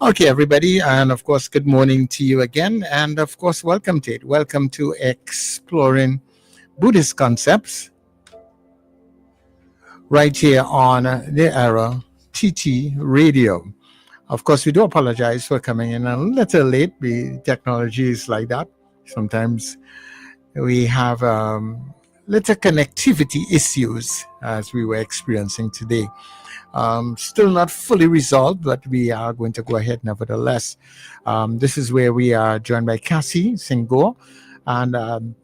Okay, everybody, and of course, good morning to you again, and of course, welcome to it. Welcome to Exploring Buddhist Concepts, right here on the Era TT Radio. Of course, we do apologize for coming in a little late. Technology is like that. Sometimes we have little connectivity issues as we were experiencing today. Still not fully resolved, but we are going to go ahead nevertheless. This is where we are joined by Kasi Senghor, and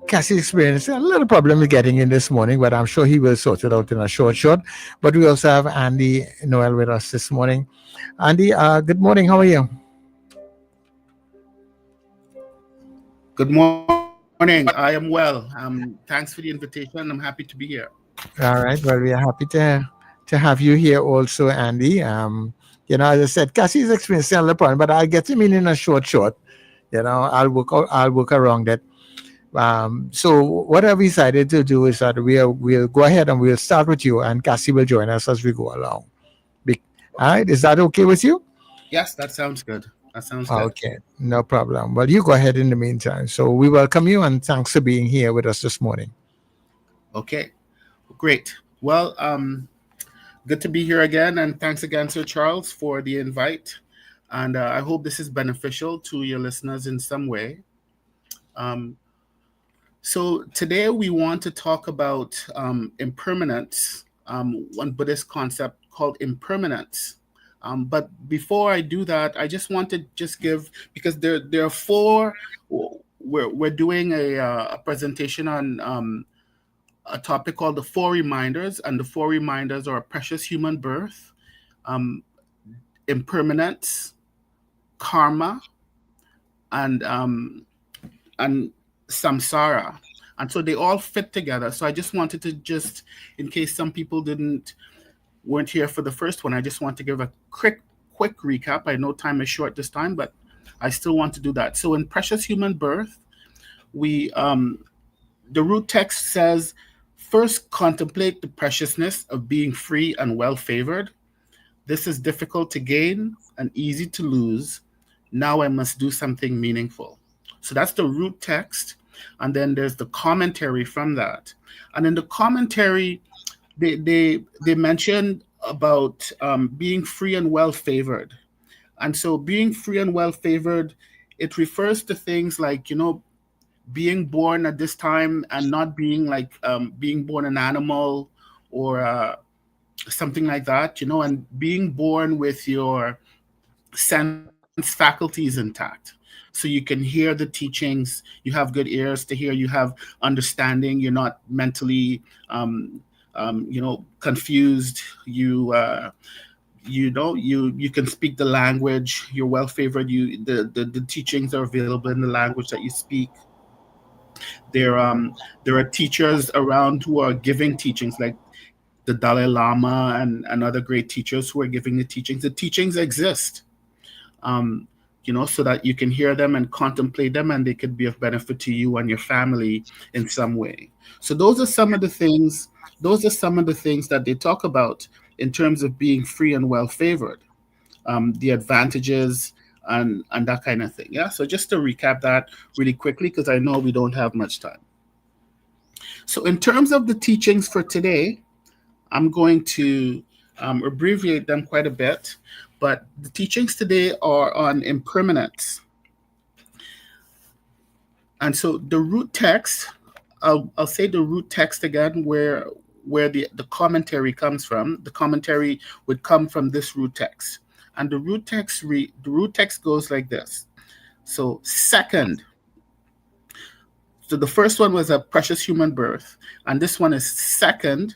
Cassie experienced a little problem with getting in this morning, but I'm sure he will sort it out in a short. But we also have Andy Noel with us this morning. Andy, good morning. How are you? Good morning. I am well. Thanks for the invitation. I'm happy to be here. All right. Well, we are happy to have you here also, Andy. As I said, Cassie is experiencing a little problem, but I'll get him in a short. I'll work around that. So what I've decided to do is that we'll go ahead and we'll start with you, and Cassie will join us as we go along. All right, is that okay with you? Yes, that sounds good. Okay, no problem. Well, you go ahead in the meantime. So we welcome you and thanks for being here with us this morning. Okay, great. Well, good to be here again, and thanks again, Sir Charles, for the invite. And I hope this is beneficial to your listeners in some way. So today we want to talk about impermanence, one Buddhist concept called impermanence. But before I do that, I just want to give, because there are four. We're doing a presentation on a topic called the four reminders, and the four reminders are precious human birth, impermanence, karma, and samsara. And so they all fit together. So I just wanted to in case some people weren't here for the first one, I just want to give a quick recap. I know time is short this time, but I still want to do that. So in precious human birth, we the root text says, first contemplate the preciousness of being free and well favored. This is difficult to gain and easy to lose. Now I must do something meaningful. So that's the root text. And then there's the commentary from that. And in the commentary, they mentioned about being free and well favored. And so being free and well favored, it refers to things like, being born at this time and not being like being born an animal or something like that, and being born with your sense faculties intact. So you can hear the teachings, you have good ears to hear, you have understanding, you're not mentally confused, you can speak the language, you're well favored, the teachings are available in the language that you speak. There are teachers around who are giving teachings, like the Dalai Lama and other great teachers who are giving the teachings. The teachings exist, so that you can hear them and contemplate them, and they could be of benefit to you and your family in some way. So those are some of the things. Those are some of the things that they talk about in terms of being free and well favored, the advantages and that kind of thing. Yeah. So just to recap that really quickly, because I know we don't have much time. So in terms of the teachings for today, I'm going to abbreviate them quite a bit, but the teachings today are on impermanence. And so the root text, I'll say the root text again, where the commentary comes from. The commentary would come from this root text. And the root text goes like this. So second, so the first one was a precious human birth, and this one is second.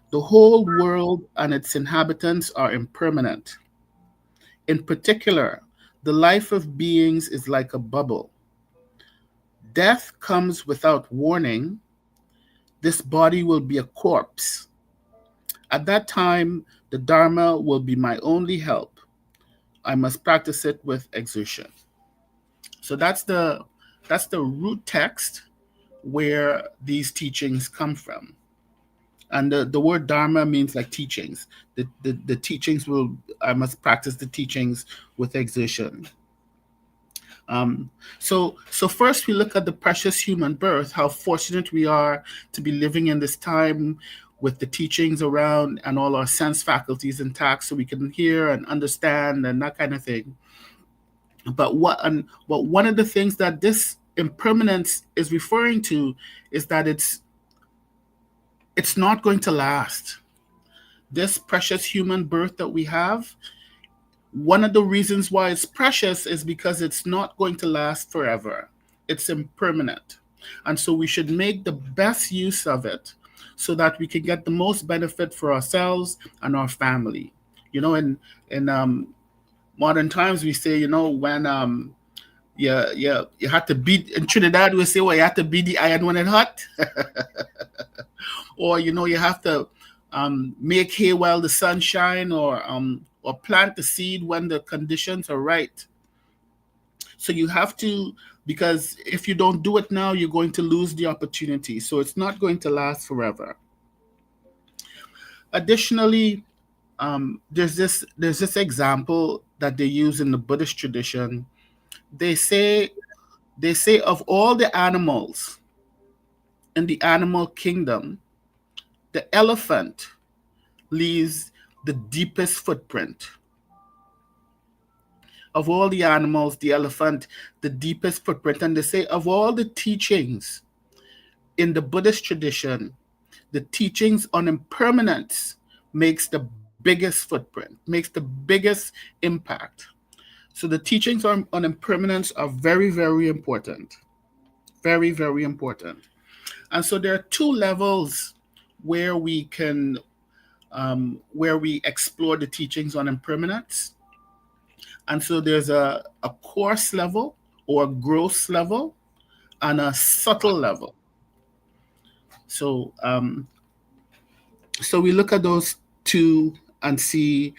The whole world and its inhabitants are impermanent. In particular, the life of beings is like a bubble. Death comes without warning. This body will be a corpse. At that time, the Dharma will be my only help. I must practice it with exertion. So that's the root text where these teachings come from. And the word dharma means like teachings. The teachings will, I must practice the teachings with exertion. Um, so first we look at the precious human birth, how fortunate we are to be living in this time with the teachings around and all our sense faculties intact so we can hear and understand and that kind of thing. But one of the things that this impermanence is referring to is that it's not going to last. This precious human birth that we have, one of the reasons why it's precious is because it's not going to last forever. It's impermanent. And so we should make the best use of it so that we can get the most benefit for ourselves and our family. You know, in modern times we say, when you have to beat in Trinidad we say, well, you have to beat the iron when it's hot. Or you have to make hay while the sun shine, or plant the seed when the conditions are right. So you have to, because if you don't do it now, you're going to lose the opportunity. So it's not going to last forever. Additionally, there's this example that they use in the Buddhist tradition. They say of all the animals in the animal kingdom, the elephant leaves the deepest footprint. Of all the animals, the elephant, the deepest footprint. And they say of all the teachings in the Buddhist tradition, the teachings on impermanence makes the biggest footprint, makes the biggest impact. So the teachings on impermanence are very, very important. Very, very important. And so there are two levels where we can where we explore the teachings on impermanence. And so there's a coarse level or a gross level and a subtle level. So so we look at those two and see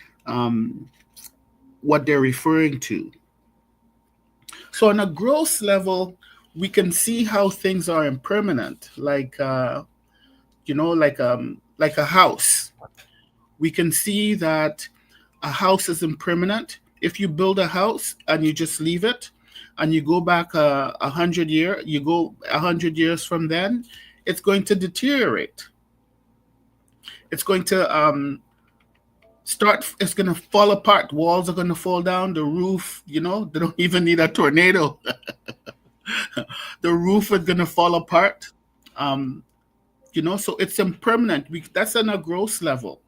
what they're referring to. So on a gross level, we can see how things are impermanent, like a house. We can see that a house is impermanent. If you build a house and you just leave it, and you go back 100 years, you go 100 years from then, it's going to deteriorate. It's going to start. It's going to fall apart. Walls are going to fall down. The roof, they don't even need a tornado. The roof is going to fall apart. Um, so it's impermanent. That's on a gross level.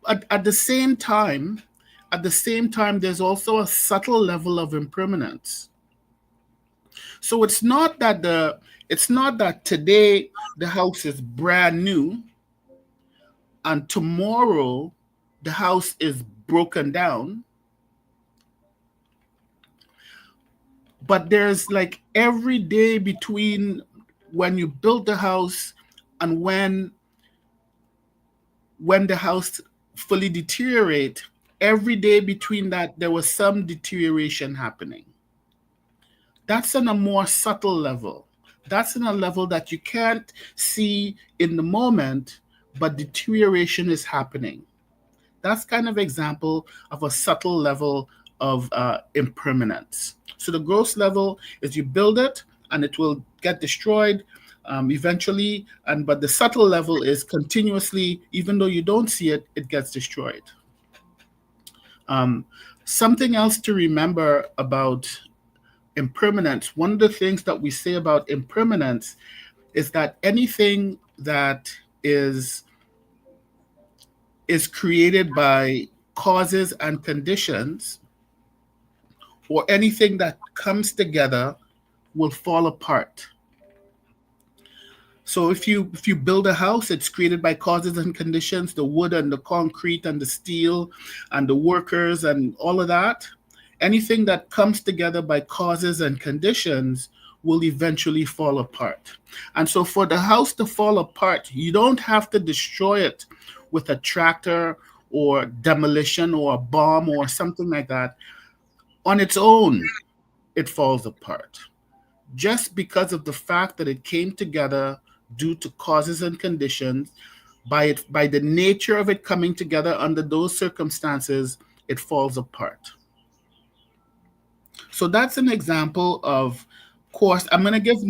At the same time, there's also a subtle level of impermanence. So it's not that today the house is brand new and tomorrow the house is broken down. But there's like every day between when you build the house and when the house fully deteriorate, every day between that there was some deterioration happening. That's on a more subtle level. That's on a level that you can't see in the moment, but deterioration is happening. That's kind of example of a subtle level of impermanence. So the gross level is you build it and it will get destroyed eventually, but the subtle level is continuously, even though you don't see it, it gets destroyed. Um, Something else to remember about impermanence, one of the things that we say about impermanence is that anything that is is created by causes and conditions, or anything that comes together will fall apart. So if you build a house, it's created by causes and conditions, the wood and the concrete and the steel and the workers and all of that. Anything that comes together by causes and conditions will eventually fall apart. And so for the house to fall apart, you don't have to destroy it with a tractor or demolition or a bomb or something like that. On its own, it falls apart just because of the fact that it came together due to causes and conditions. By the nature of it coming together under those circumstances, it falls apart. So that's an example of course. I'm going to give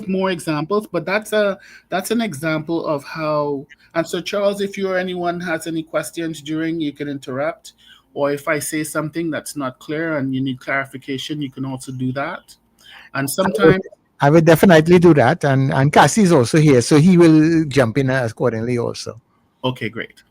more examples, but that's an example of how. And so Charles, if you or anyone has any questions during, you can interrupt, or if I say something that's not clear and you need clarification, you can also do that. And I would, sometimes, I would definitely do that. And Cassie is also here, so he will jump in accordingly also. okay, great.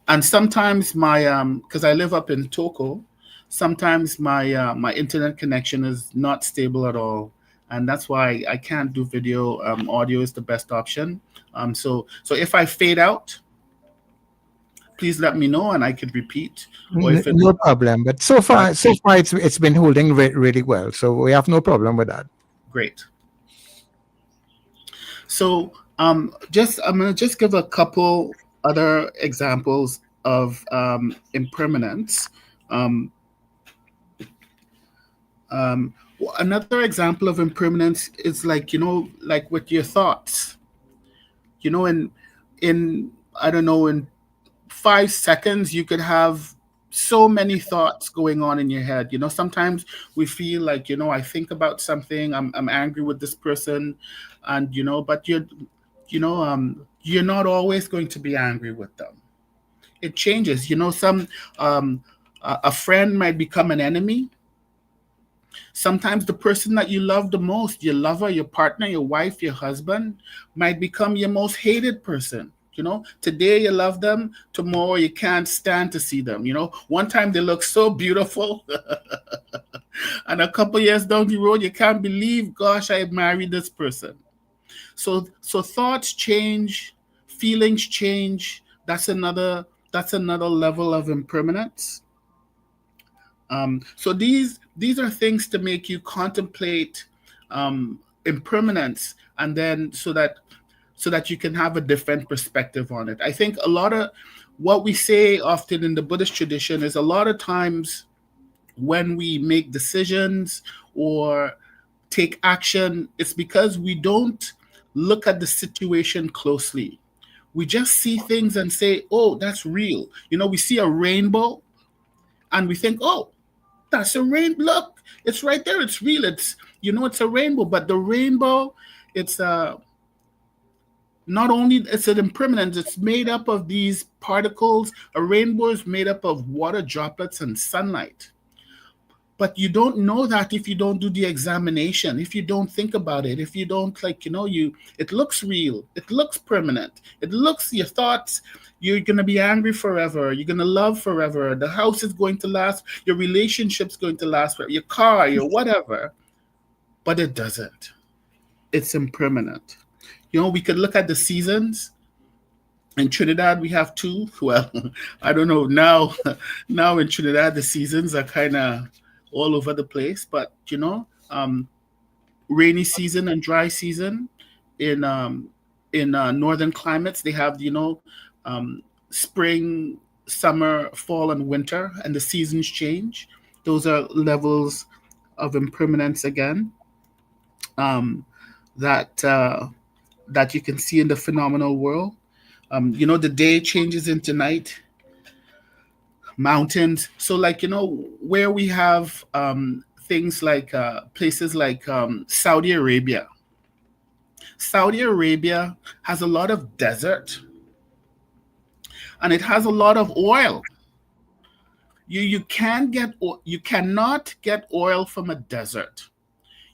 And sometimes my because I live up in Toko, sometimes my internet connection is not stable at all, and that's why I can't do video. Audio is the best option. So if I fade out, please let me know and I could repeat. Or if it No problem. But so that far, it's been holding really well. So we have no problem with that. great. So just I'm gonna just give a couple other examples of impermanence. Um, Another example of impermanence is like, like with your thoughts, in I don't know, in 5 seconds you could have so many thoughts going on in your head. Sometimes we feel like, I think about something, I'm angry with this person, and but you're not always going to be angry with them. It changes. Some a friend might become an enemy. Sometimes the person that you love the most, your lover, your partner, your wife, your husband, might become your most hated person. Today you love them, tomorrow you can't stand to see them. One time they look so beautiful, and a couple years down the road, you can't believe, gosh, I married this person. So thoughts change, feelings change. That's another level of impermanence. So these are things to make you contemplate impermanence, and then so that you can have a different perspective on it. I think a lot of what we say often in the Buddhist tradition is a lot of times when we make decisions or take action, it's because we don't look at the situation closely. We just see things and say, oh, that's real. We see a rainbow and we think, oh, that's a rainbow. Look, it's right there. It's real. It's a rainbow. But the rainbow, it's not only it's an impermanence. It's made up of these particles. A rainbow is made up of water droplets and sunlight. But you don't know that if you don't do the examination, if you don't think about it, if you don't it looks real, it looks permanent, it looks your thoughts. You're going to be angry forever, you're going to love forever, the house is going to last, your relationship's going to last forever, your car, your whatever. But it doesn't. It's impermanent. We could look at the seasons. In Trinidad, we have two. Well, I don't know now. Now in Trinidad, the seasons are kind of all over the place. But rainy season and dry season. In northern climates, they have spring, summer, fall, and winter, and the seasons change. Those are levels of impermanence again. That you can see in the phenomenal world. The day changes into night, mountains. So, where we have things like places like Saudi Arabia. Saudi Arabia has a lot of desert, and it has a lot of oil. You cannot get oil from a desert.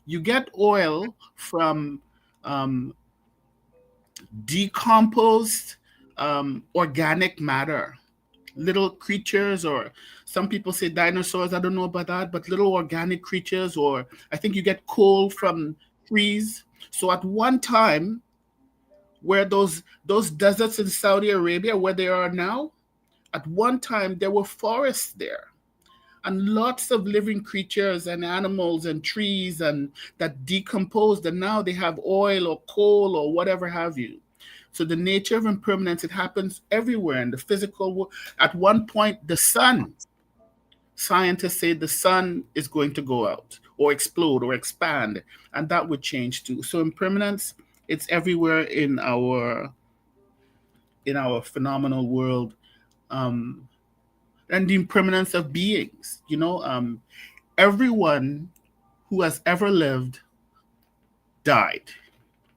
You get oil from decomposed organic matter, little creatures, or some people say dinosaurs, I don't know about that, but little organic creatures. Or I think you get coal from trees. So at one time, where those deserts in Saudi Arabia, where they are now, at one time there were forests there, and lots of living creatures and animals and trees and that decomposed, and now they have oil or coal or whatever have you. So the nature of impermanence, it happens everywhere in the physical world. At one point, the sun, scientists say the sun is going to go out or explode or expand, and that would change too. So impermanence it's everywhere in our phenomenal world. Um, and the impermanence of beings. Everyone who has ever lived died.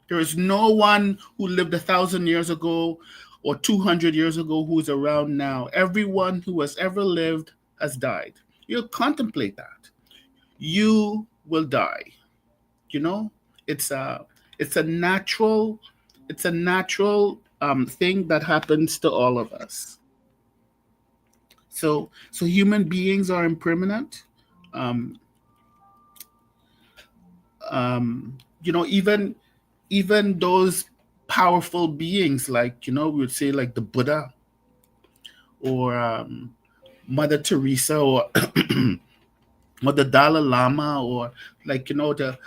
There is no one who lived 1,000 years ago or 200 years ago who is around now. Everyone who has ever lived has died. You contemplate that. You will die. You know, it's a it's a natural thing that happens to all of us. So human beings are impermanent. Um, even those powerful beings, like we would say, like the Buddha, or Mother Teresa, or or the Dalai Lama, or like the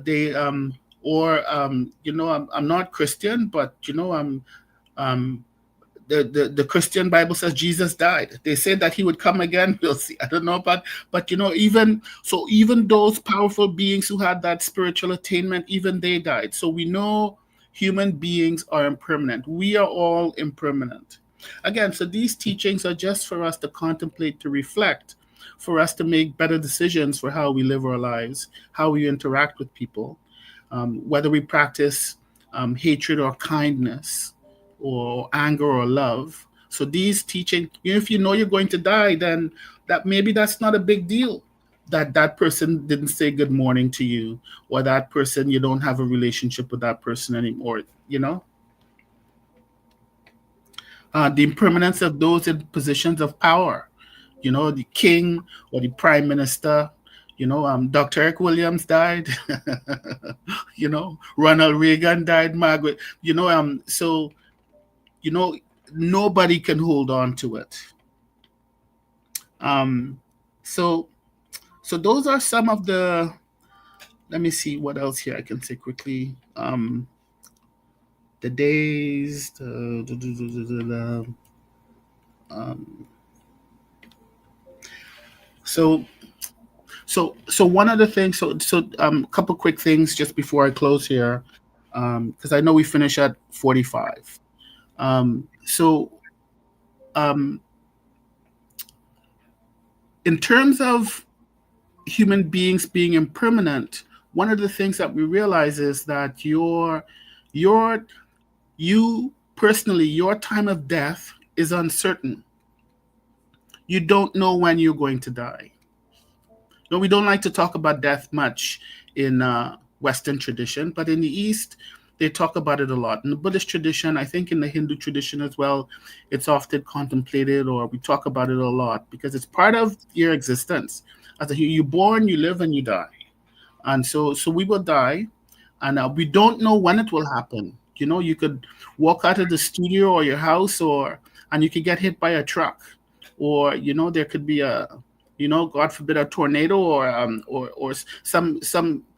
they or I'm not Christian, but um the Christian Bible says Jesus died. They said that he would come again. We'll see. I don't know, but even those powerful beings who had that spiritual attainment, even they died. So we know human beings are impermanent. We are all impermanent. Again, so these teachings are just for us to contemplate, to reflect, for us to make better decisions for how we live our lives, how we interact with people, whether we practice hatred or kindness, or anger or love. So these teaching, if you know you're going to die, then that's not a big deal. That person didn't say good morning to you, or that person, you don't have a relationship with that person anymore. The impermanence of those in positions of power, the king or the prime minister. Dr. Eric Williams died. Ronald Reagan died. Margaret. So you know nobody can hold on to it. um so so those are some of the, let me see what else here I can say quickly. The days, um so one of the things, a couple quick things just before I close here, because I know we finish at 45. So um in terms of human beings being impermanent, one of the things that we realize is that your you personally, your time of death is uncertain. You don't know when you're going to die. No, we don't like to talk about death much in Western tradition, but in the East, they talk about it a lot. In the Buddhist tradition, I think in the Hindu tradition as well, it's often contemplated, or we talk about it a lot because it's part of your existence. You're born, you live, and you die. And so we will die, and we don't know when it will happen. You could walk out of the studio or your house, and you could get hit by a truck, or there could be a, God forbid, a tornado, or some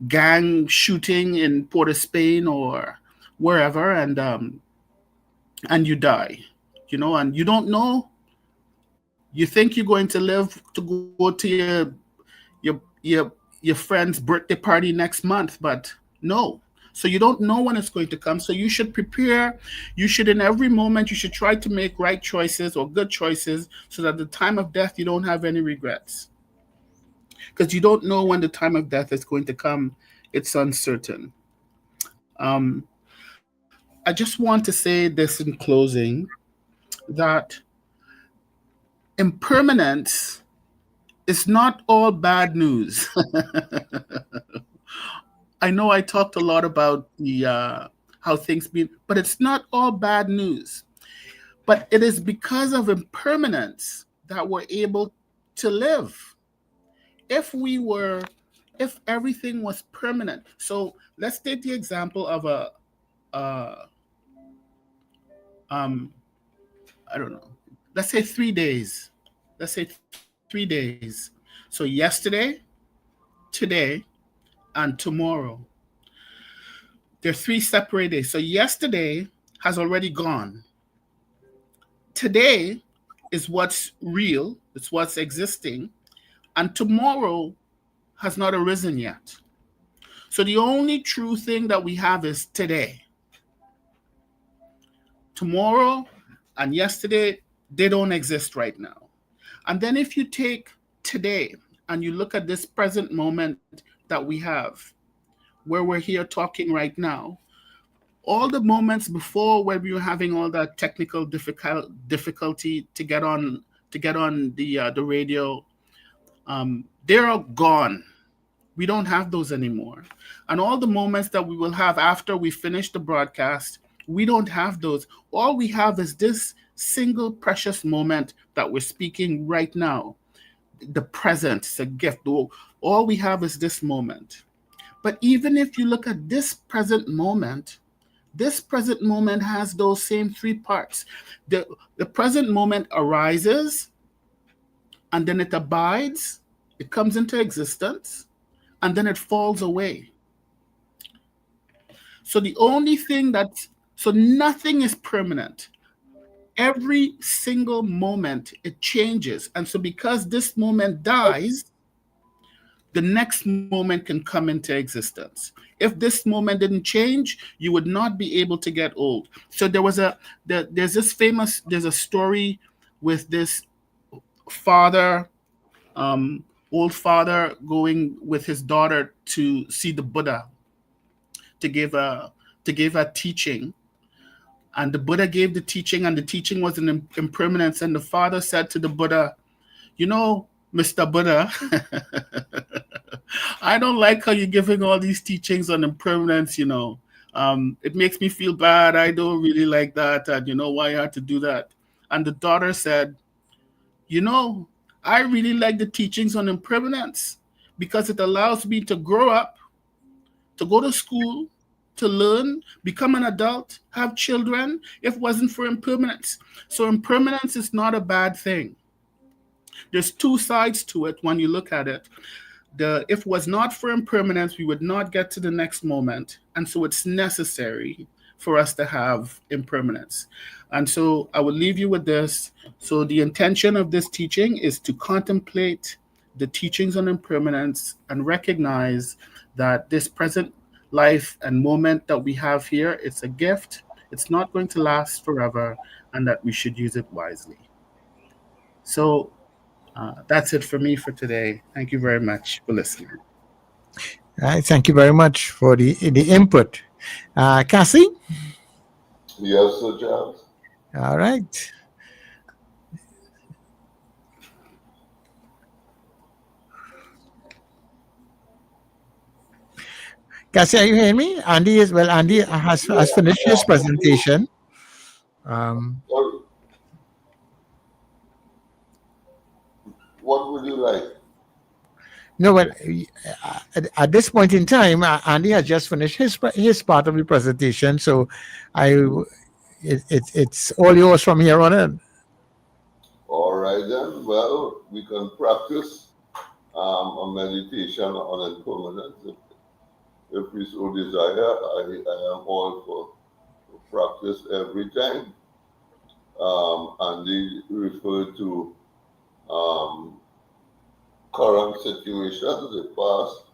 gang shooting in Port of Spain or wherever, and you die. And you don't know. You think you're going to live to go to your your your friend's birthday party next month, but no. So you don't know when it's going to come. So you should prepare. You should, in every moment, you should try to make right choices or good choices, so that the time of death you don't have any regrets, because you don't know when the time of death is going to come. It's uncertain. I just want to say this in closing, that impermanence is not all bad news. I know I talked a lot about the how things be, but it's not all bad news. But it is because of impermanence that we're able to live. If we were, if everything was permanent, so let's take the example of uh, um, I don't know, let's say 3 days. Let's say 3 days. So yesterday, today, and tomorrow. They're three separate days. So yesterday has already gone. Today is what's real, it's what's existing, and tomorrow has not arisen yet. So the only true thing that we have is today. Tomorrow and yesterday, they don't exist right now. And then if you take today and you look at this present moment that we have, where we're here talking right now, all the moments before where we were having all that technical difficulty to get on the radio, they're all gone. We don't have those anymore. And all the moments that we will have after we finish the broadcast, we don't have those. All we have is this single precious moment that we're speaking right now. The present, it's a gift. All we have is this moment. But even if you look at this present moment has those same three parts. The present moment arises, and then it abides, it comes into existence, and then it falls away. So the only thing so nothing is permanent. Every single moment it changes. And so because this moment dies, the next moment can come into existence. If this moment didn't change, you would not be able to get old. So there's a story with this father, um, old father going with his daughter to see the Buddha to give a teaching. And the Buddha gave the teaching, and the teaching was an impermanence. And the father said to the Buddha, you know, Mr. Buddha, I don't like how you're giving all these teachings on impermanence, you know. It makes me feel bad. I don't really like that. And you know why you had to do that? And the daughter said, you know, I really like the teachings on impermanence because it allows me to grow up, to go to school, to learn, become an adult, have children, if it wasn't for impermanence. So impermanence is not a bad thing. There's two sides to it when you look at it. If it was not for impermanence, we would not get to the next moment. And so it's necessary for us to have impermanence. And so I will leave you with this. So the intention of this teaching is to contemplate the teachings on impermanence and recognize that this present life and moment that we have here, it's a gift. It's not going to last forever, and that we should use it wisely. So that's it for me for today. Thank you very much for listening. Thank you very much for the input. Cassie? Yes, Sir Charles. All right. Cassie, are you hearing me? Andy has Yeah, finished his yeah. presentation. Um, What, what would you like? no, but at this point in time, Andy has just finished his part of the presentation. So I it's all yours from here on in. All right then. Well, we can practice a meditation on impermanence. If we so desire, I am all for practice every time. Andy referred to um, current situations, the past,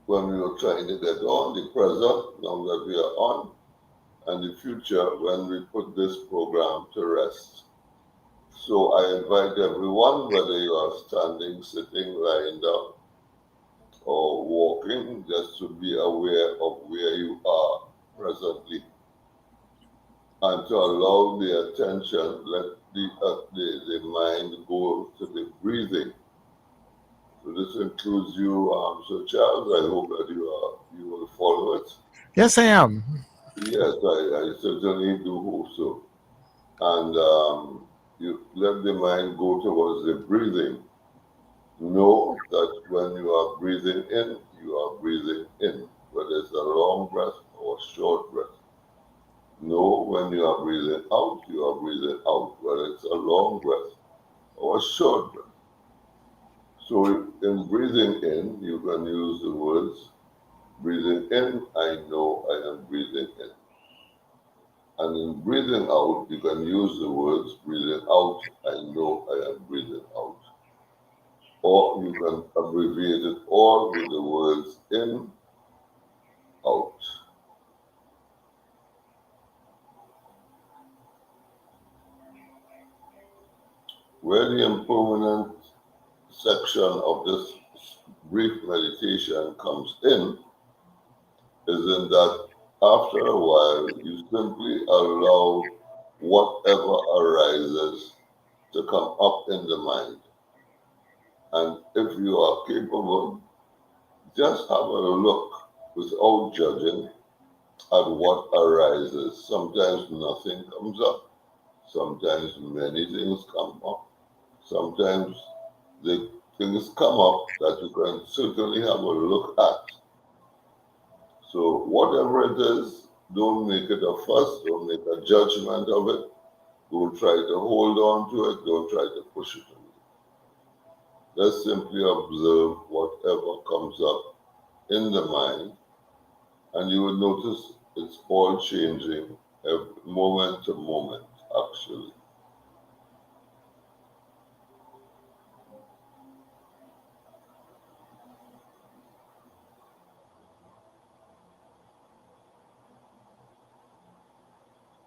when we were trying to get on, the present, now that we are on, and the future when we put this program to rest. So I invite everyone, whether you are standing, sitting, lying down, or walking, just to be aware of where you are presently, and to allow the attention, let the mind go to the breathing. So this includes you, Sir Charles. I hope that you will follow it. Yes, I am. Yes, I certainly do hope so. And you let the mind go towards the breathing. Know that when you are breathing in, you are breathing in, whether it's a long breath or a short breath. Know when you are breathing out, you are breathing out, whether it's a long breath or a short breath. So in breathing in, you can use the words, breathing in, I know I am breathing in. And in breathing out, you can use the words, breathing out, I know I am breathing out. or you can abbreviate it all with the words in, out. Where the impermanent section of this brief meditation comes in is in that after a while you simply allow whatever arises to come up in the mind. And if you are capable, just have a look without judging at what arises. Sometimes nothing comes up. Sometimes many things come up. Sometimes the things come up that you can certainly have a look at. So whatever it is, don't make it a fuss, don't make a judgment of it. Don't try to hold on to it, don't try to push it away. Just simply observe whatever comes up in the mind, and you will notice it's all changing moment to moment, actually.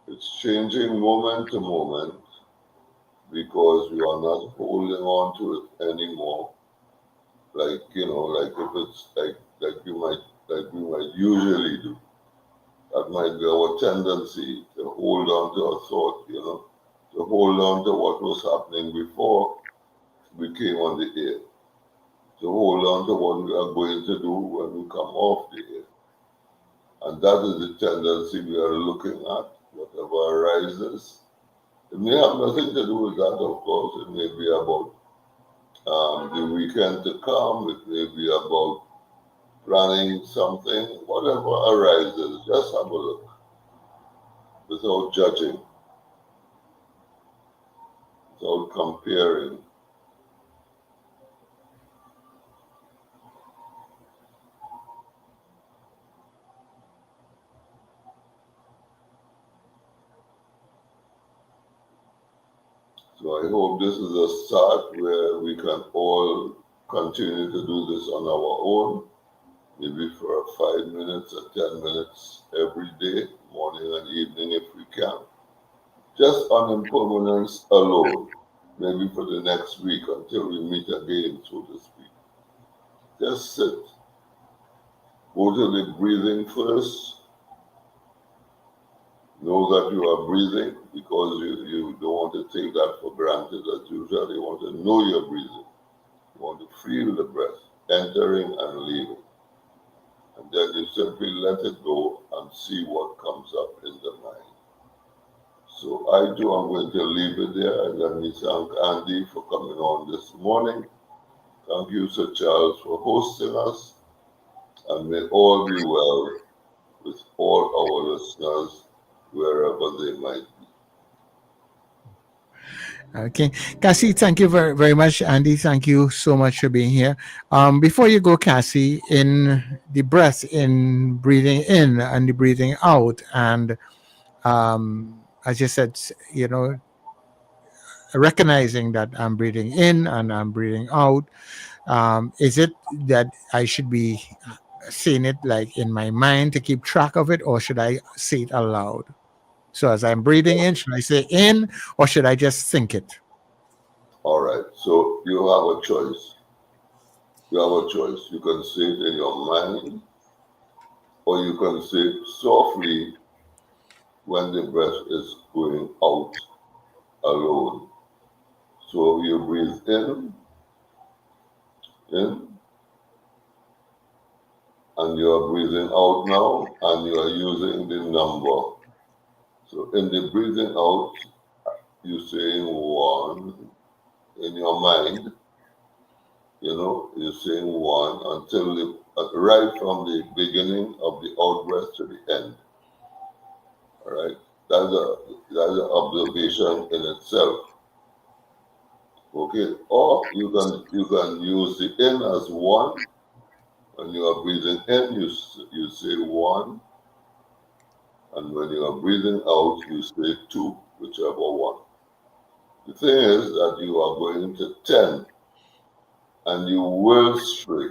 It's changing moment to moment because you are not holding on to it anymore. Like, like if it's like we might usually do. That might be our tendency to hold on to a thought, to hold on to what was happening before we came on the air, to hold on to what we are going to do when we come off the air. And that is the tendency we are looking at, whatever arises. It may have nothing to do with that, of course. It may be about the weekend to come. It may be about planning something. Whatever arises, just have a look without judging, without comparing. So I hope this is a start where we can all continue to do this on our own, maybe for 5 minutes or 10 minutes every day, morning and evening if we can. Just on impermanence alone, maybe for the next week until we meet again, so to speak. Just sit. Go to the breathing first. Know that you are breathing because you don't want to take that for granted as usual. You want to know you're breathing. You want to feel the breath entering and leaving. And then you simply let it go and see what comes up in the mind. So I'm going to leave it there. Let me thank Andy for coming on this morning. Thank you, Sir Charles, for hosting us. And may all be well with all our listeners, wherever they might be. Okay. Cassie, thank you very, very much. Andy, thank you so much for being here. Before you go, Cassie, in the breath, in breathing in and the breathing out, and as you said, recognizing that I'm breathing in and I'm breathing out, is it that I should be saying it like in my mind to keep track of it, or should I say it aloud? So as I'm breathing in, should I say in, or should I just think it? All right. So you have a choice. You have a choice. You can say it in your mind, or you can say it softly when the breath is going out alone. So you breathe in, and you are breathing out now, and you are using the number. So in the breathing out, you're saying one in your mind, you're saying one until right from the beginning of the out breath to the end. All right, that's an observation in itself. Okay, or you can use the in as one. When you are breathing in, you say one, and when you are breathing out, you say two, whichever one. The thing is that you are going to 10 and you will stray.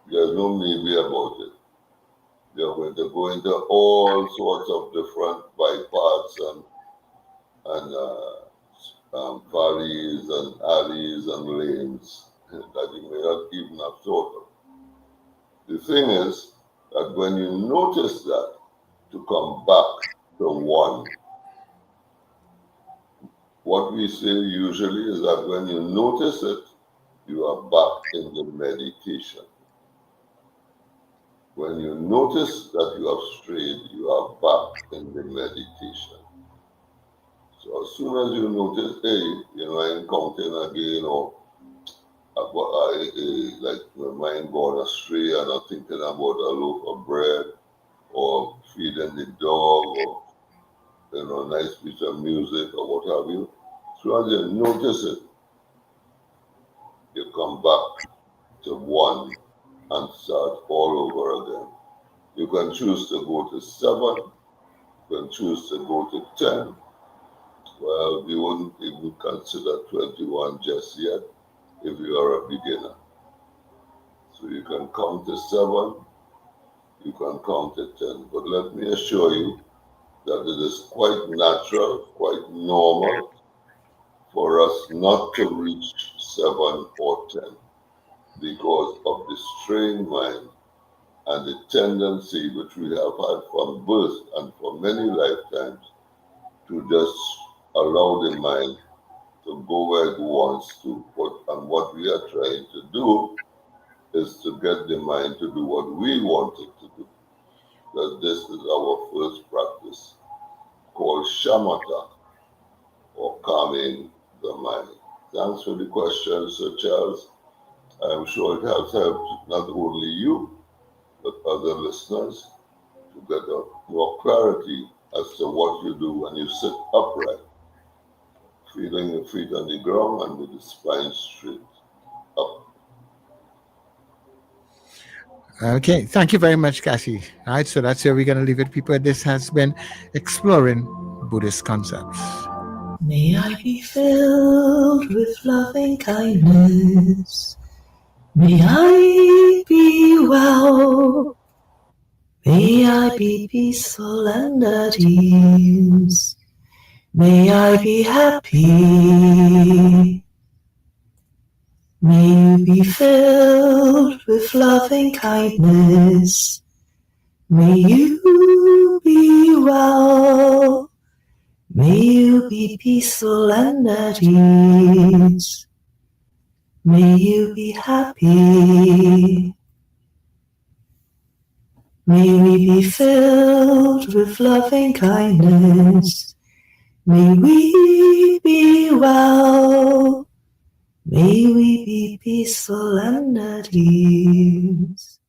There's no maybe about it. You're going to go into all sorts of different bypaths and valleys and alleys and lanes that you may not even have thought of. The thing is that when you notice that, to come back to one. What we say usually is that when you notice it, you are back in the meditation. When you notice that you have strayed, you are back in the meditation. So as soon as you notice, hey, I'm counting again, or like my mind gone astray and I'm thinking about a loaf of bread, or feeding the dog, or a nice piece of music, or what have you. As soon as you notice it, you come back to one and start all over again. You can choose to go to 7, you can choose to go to 10. Well, we wouldn't even consider 21 just yet if you are a beginner. So you can count to 7, you can count to 10. But let me assure you that it is quite natural, quite normal for us not to reach 7 or 10 because of the strained mind and the tendency which we have had from birth and for many lifetimes to just allow the mind to go where it wants to. And what we are trying to do is to get the mind to do what we want it to do. Because this is our first practice called shamatha, or calming the mind. Thanks for the question, Sir Charles. I'm sure it has helped not only you, but other listeners to get more clarity as to what you do when you sit upright, feeling your feet on the ground and with the spine straight up. Okay, thank you very much, Kasi. All right, so that's where we're going to leave it, people. This has been Exploring Buddhist Concepts. May I be filled with loving kindness. May I be well. May I be peaceful and at ease. May I be happy. May you be filled with loving kindness. May you be well. May you be peaceful and at ease. May you be happy. May we be filled with loving kindness. May we be well. May we be peaceful and at ease.